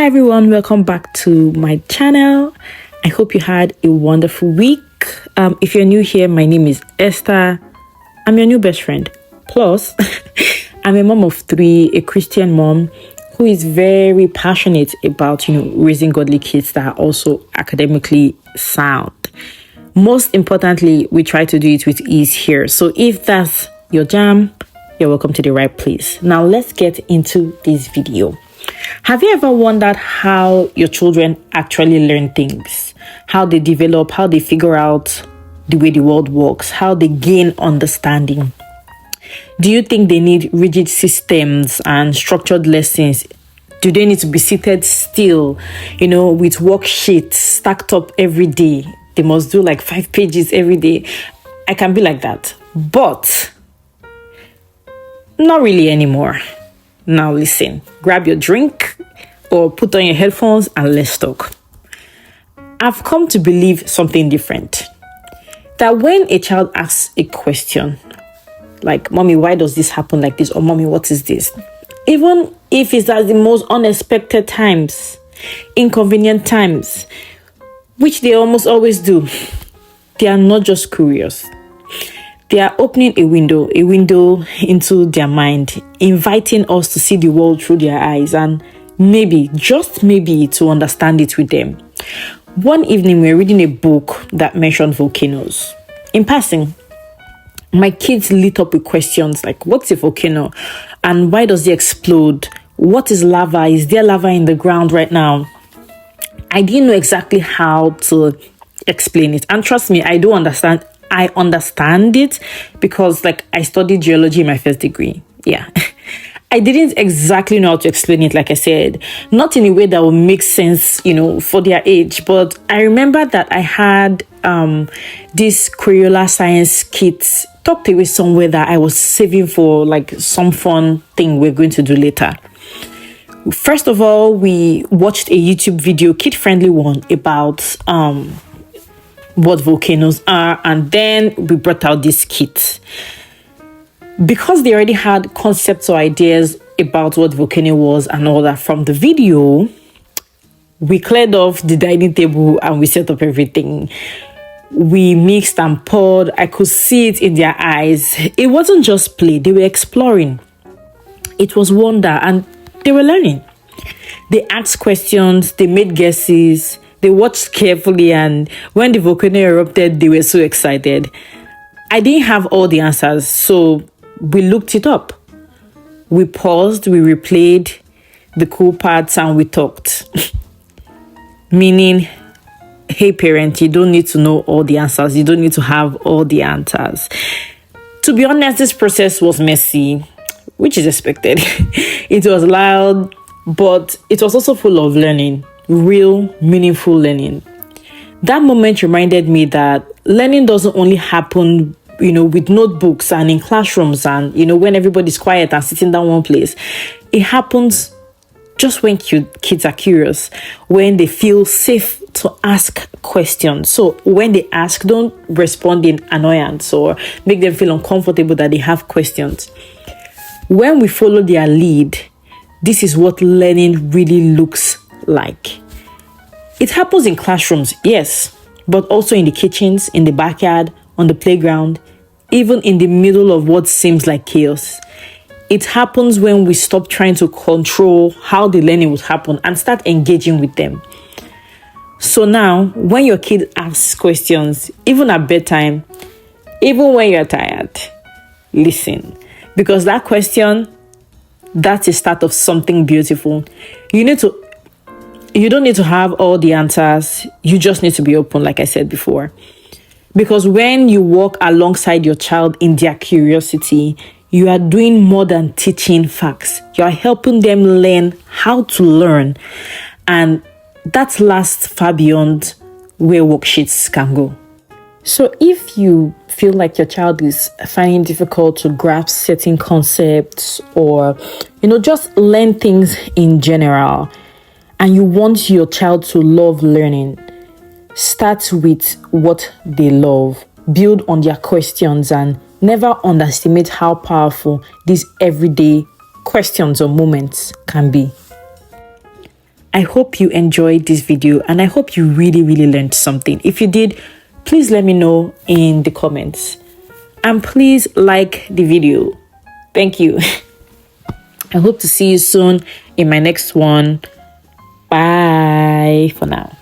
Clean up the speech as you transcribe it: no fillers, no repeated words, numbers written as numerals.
everyone, welcome back to my channel. I hope you had a wonderful week. If you're new here, my name is Esther. I'm your new best friend. Plus, I'm a mom of 3, a Christian mom who is very passionate about, raising godly kids that are also academically sound. Most importantly, we try to do it with ease here. So if that's your jam, you're welcome to the right place. Now let's get into this video. Have you ever wondered how your children actually learn things? How they develop, how they figure out the way the world works, how they gain understanding? Do you think they need rigid systems and structured lessons? Do they need to be seated still, with worksheets stacked up every day? They must do like 5 pages every day. I can be like that, but not really anymore. Now listen, grab your drink or put on your headphones and let's talk. I've come to believe something different. That when a child asks a question, like, "Mommy, why does this happen like this?" or "Mommy, what is this?" Even if it's at the most unexpected times, inconvenient times, which they almost always do, they are not just curious. They are opening a window into their mind, inviting us to see the world through their eyes and maybe, just maybe, to understand it with them. One evening, we were reading a book that mentioned volcanoes. In passing, my kids lit up with questions like, what's a volcano? And why does it explode? What is lava? Is there lava in the ground right now? I didn't know exactly how to explain it. And trust me, I do understand. I understand it because I studied geology in my first degree. Yeah. I didn't exactly know how to explain it, like I said, not in a way that would make sense, for their age. But I remember that I had this Crayola science kit tucked away somewhere that I was saving for some fun thing we're going to do later. First of all, we watched a YouTube video, kid-friendly one, about what volcanoes are, and then we brought out this kit. Because they already had concepts or ideas about what volcano was and all that from the video, we cleared off the dining table and we set up everything. We mixed and poured. I could see it in their eyes. It wasn't just play, they were exploring. It was wonder and they were learning. They asked questions, they made guesses, they watched carefully, and when the volcano erupted, they were so excited. I didn't have all the answers, so we looked it up. We paused, we replayed the cool parts, and we talked. Meaning, hey parent, you don't need to know all the answers. You don't need to have all the answers. To be honest, this process was messy, which is expected. It was loud, but it was also full of learning. Real, meaningful learning. That moment reminded me that learning doesn't only happen, with notebooks and in classrooms and, when everybody's quiet and sitting down one place. It happens just when kids are curious, when they feel safe to ask questions. So when they ask, don't respond in annoyance or make them feel uncomfortable that they have questions. When we follow their lead, this is what learning really looks like. It happens in classrooms, yes, but also in the kitchens, in the backyard, on the playground, even in the middle of what seems like chaos. It happens when we stop trying to control how the learning would happen and start engaging with them. So now, when your kid asks questions, even at bedtime, even when you're tired, listen. Because that question, that's the start of something beautiful. You don't need to have all the answers. You just need to be open, like I said before. Because when you walk alongside your child in their curiosity, you are doing more than teaching facts. You are helping them learn how to learn. And that lasts far beyond where worksheets can go. So if you feel like your child is finding it difficult to grasp certain concepts or, just learn things in general, and you want your child to love learning, start with what they love. Build on their questions and never underestimate how powerful these everyday questions or moments can be. I hope you enjoyed this video and I hope you really, really learned something. If you did, please let me know in the comments. And please like the video. Thank you. I hope to see you soon in my next one. Bye for now.